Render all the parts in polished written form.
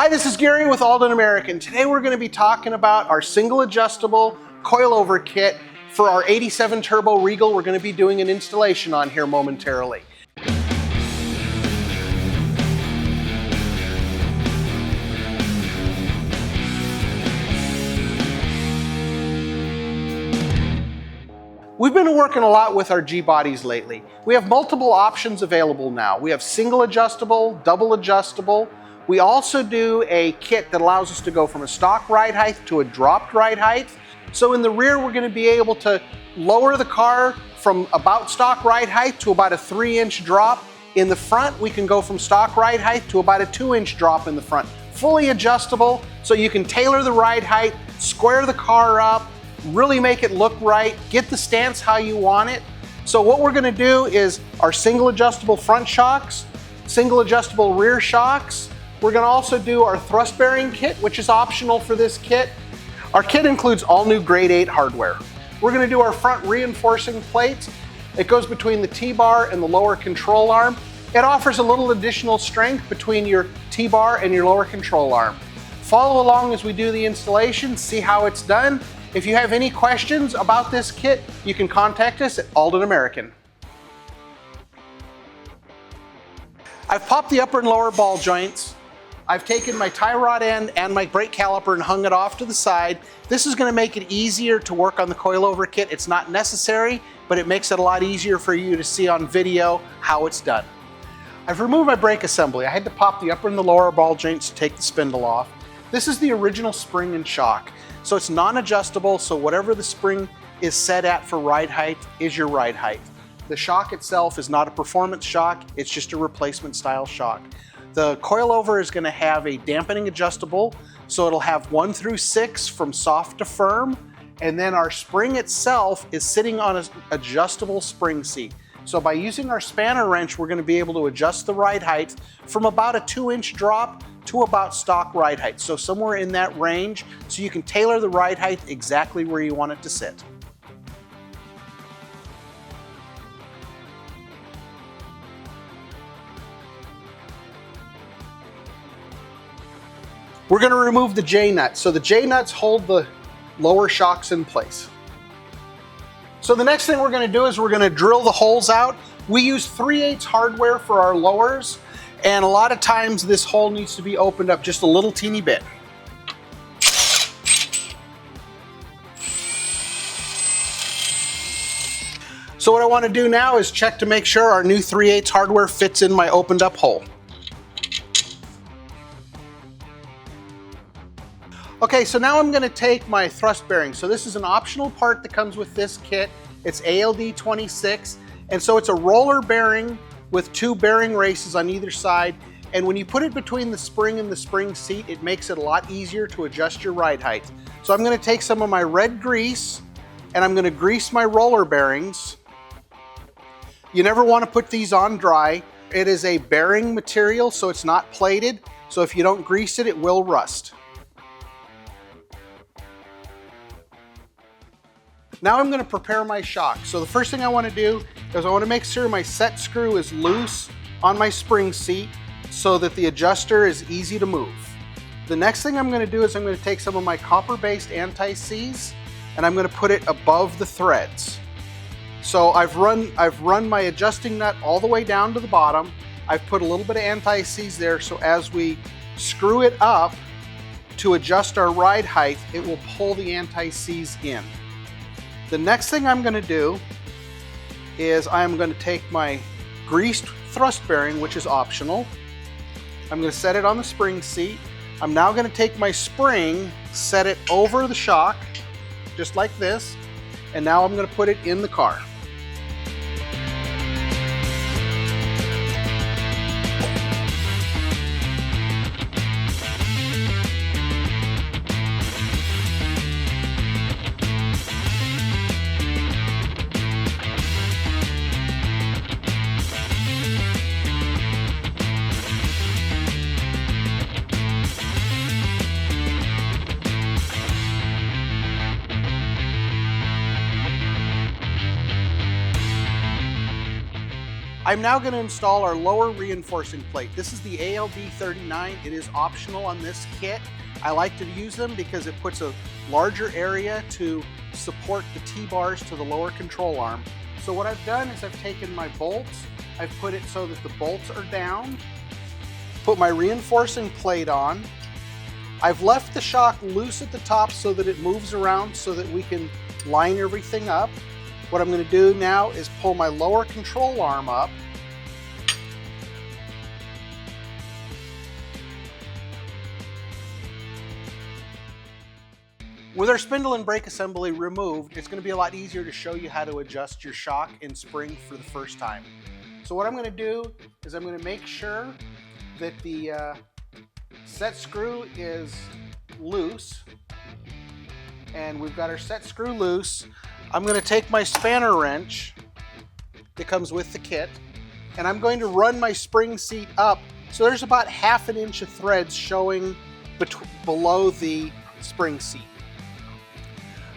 Hi, this is Gary with Aldan American. Today we're going to be talking about our single adjustable coilover kit for our 87 Turbo Regal. We're going to be doing an installation on here momentarily. We've been working a lot with our G-Bodies lately. We have multiple options available now. We have single adjustable, double adjustable. We also do a kit that allows us to go from a stock ride height to a dropped ride height. So in the rear, we're going to be able to lower the car from about stock ride height to about a 3-inch drop. In the front, we can go from stock ride height to about a 2-inch drop in the front. Fully adjustable, so you can tailor the ride height, square the car up, really make it look right, get the stance how you want it. So what we're going to do is our single adjustable front shocks, single adjustable rear shocks. We're going to also do our thrust bearing kit, which is optional for this kit. Our kit includes all new grade 8 hardware. We're going to do our front reinforcing plates. It goes between the T-bar and the lower control arm. It offers a little additional strength between your T-bar and your lower control arm. Follow along as we do the installation, see how it's done. If you have any questions about this kit, you can contact us at Aldan American. I've popped the upper and lower ball joints. I've taken my tie rod end and my brake caliper and hung it off to the side. This is going to make it easier to work on the coilover kit. It's not necessary, but it makes it a lot easier for you to see on video how it's done. I've removed my brake assembly. I had to pop the upper and the lower ball joints to take the spindle off. This is the original spring and shock. So it's non-adjustable, so whatever the spring is set at for ride height is your ride height. The shock itself is not a performance shock, it's just a replacement style shock. The coilover is going to have a dampening adjustable, so it'll have 1 through 6 from soft to firm, and then our spring itself is sitting on an adjustable spring seat. So by using our spanner wrench, we're going to be able to adjust the ride height from about a 2-inch drop to about stock ride height. So somewhere in that range, so you can tailor the ride height exactly where you want it to sit. We're going to remove the J-nuts. So the J-nuts hold the lower shocks in place. So the next thing we're going to do is we're going to drill the holes out. We use 3/8 hardware for our lowers, and a lot of times this hole needs to be opened up just a little teeny bit. So what I want to do now is check to make sure our new 3/8 hardware fits in my opened up hole. Okay, so now I'm going to take my thrust bearing. So this is an optional part that comes with this kit. It's ALD 26, and so it's a roller bearing with 2 bearing races on either side. And when you put it between the spring and the spring seat, it makes it a lot easier to adjust your ride height. So I'm going to take some of my red grease, and I'm going to grease my roller bearings. You never want to put these on dry. It is a bearing material, so it's not plated. So if you don't grease it, it will rust. Now I'm going to prepare my shock. So the first thing I want to do is I want to make sure my set screw is loose on my spring seat so that the adjuster is easy to move. The next thing I'm going to do is I'm going to take some of my copper-based anti-seize and I'm going to put it above the threads. So I've run my adjusting nut all the way down to the bottom. I've put a little bit of anti-seize there, so as we screw it up to adjust our ride height, it will pull the anti-seize in. The next thing I'm going to do is I'm going to take my greased thrust bearing, which is optional. I'm going to set it on the spring seat. I'm now going to take my spring, set it over the shock, just like this, and now I'm going to put it in the car. I'm now going to install our lower reinforcing plate. This is the ALD 39. It is optional on this kit. I like to use them because it puts a larger area to support the T-bars to the lower control arm. So what I've done is I've taken my bolts, I've put it so that the bolts are down, put my reinforcing plate on. I've left the shock loose at the top so that it moves around so that we can line everything up. What I'm going to do now is pull my lower control arm up. With our spindle and brake assembly removed, it's going to be a lot easier to show you how to adjust your shock and spring for the first time. So what I'm going to do is I'm going to make sure that the set screw is loose, and we've got our set screw loose. I'm going to take my spanner wrench that comes with the kit, and I'm going to run my spring seat up. So there's about 1/2 inch of threads showing below the spring seat.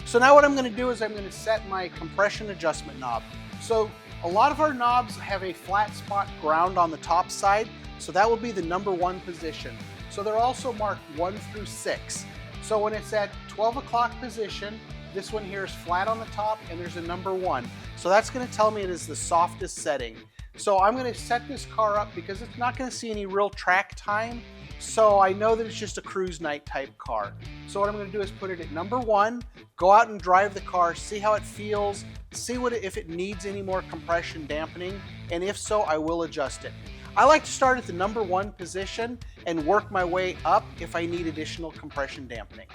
So now what I'm going to do is I'm going to set my compression adjustment knob. So a lot of our knobs have a flat spot ground on the top side, so that will be the number 1 position. So they're also marked 1 through 6. So when it's at 12 o'clock position, this one here is flat on the top and there's a number 1. So that's going to tell me it is the softest setting. So I'm going to set this car up because it's not going to see any real track time. So I know that it's just a cruise night type car. So what I'm going to do is put it at number 1, go out and drive the car, see how it feels, see if it needs any more compression dampening, and if so, I will adjust it. I like to start at the number 1 position and work my way up if I need additional compression dampening.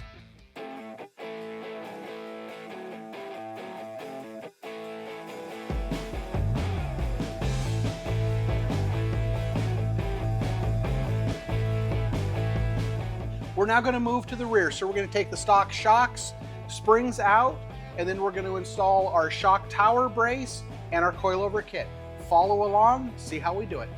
We're now going to move to the rear. So we're going to take the stock shocks, springs out, and then we're going to install our shock tower brace and our coilover kit. Follow along, see how we do it.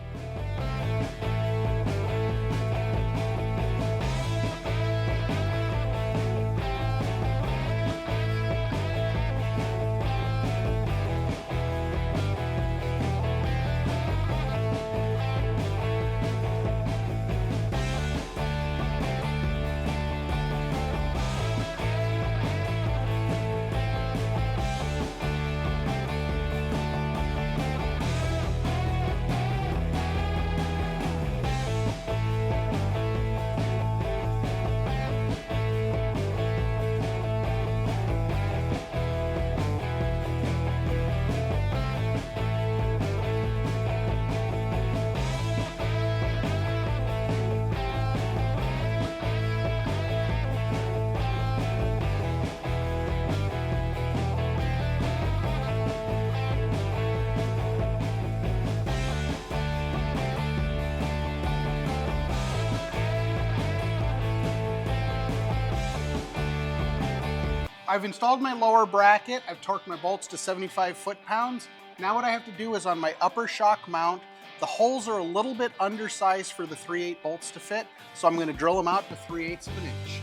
I've installed my lower bracket, I've torqued my bolts to 75 foot-pounds. Now what I have to do is on my upper shock mount, the holes are a little bit undersized for the 3/8 bolts to fit, so I'm going to drill them out to 3/8 of an inch.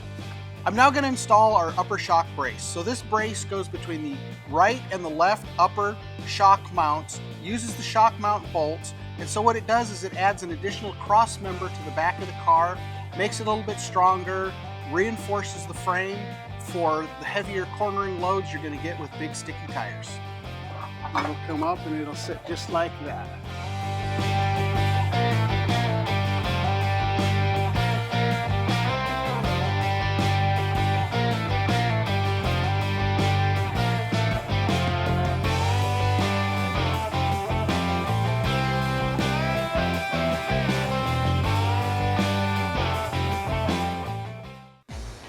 I'm now going to install our upper shock brace. So this brace goes between the right and the left upper shock mounts, uses the shock mount bolts, and so what it does is it adds an additional cross member to the back of the car, makes it a little bit stronger, reinforces the frame for the heavier cornering loads you're going to get with big sticky tires. It'll come up and it'll sit just like that.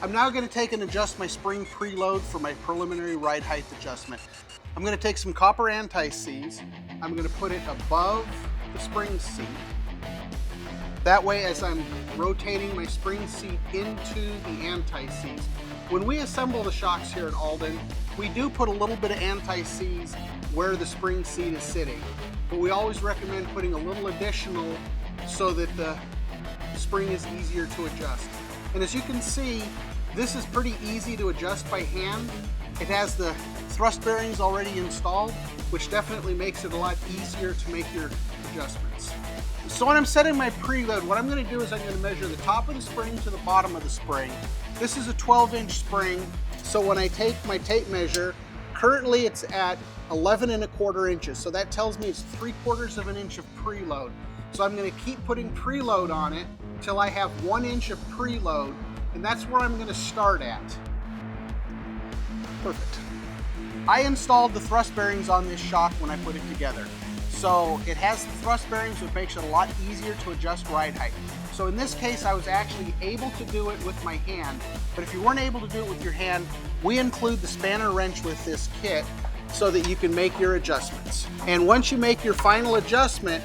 I'm now going to take and adjust my spring preload for my preliminary ride height adjustment. I'm going to take some copper anti-seize. I'm going to put it above the spring seat. That way, as I'm rotating my spring seat into the anti-seize. When we assemble the shocks here at Aldan, we do put a little bit of anti-seize where the spring seat is sitting, but we always recommend putting a little additional so that the spring is easier to adjust. And as you can see, this is pretty easy to adjust by hand. It has the thrust bearings already installed, which definitely makes it a lot easier to make your adjustments. So when I'm setting my preload, what I'm going to do is I'm going to measure the top of the spring to the bottom of the spring. This is a 12-inch spring, so when I take my tape measure, currently it's at 11¼ inches, so that tells me it's 3/4 of an inch of preload. So I'm going to keep putting preload on it till I have 1 inch of preload, and that's where I'm going to start at. Perfect. I installed the thrust bearings on this shock when I put it together. So it has the thrust bearings, which makes it a lot easier to adjust ride height. So in this case, I was actually able to do it with my hand, but if you weren't able to do it with your hand, we include the spanner wrench with this kit so that you can make your adjustments. And once you make your final adjustment,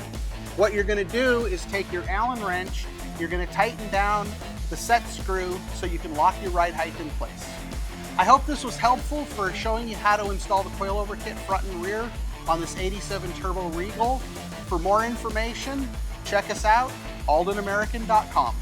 what you're going to do is take your Allen wrench, you're going to tighten down the set screw so you can lock your ride height in place. I hope this was helpful for showing you how to install the coilover kit front and rear on this 87 Turbo Regal. For more information, check us out, aldanamerican.com.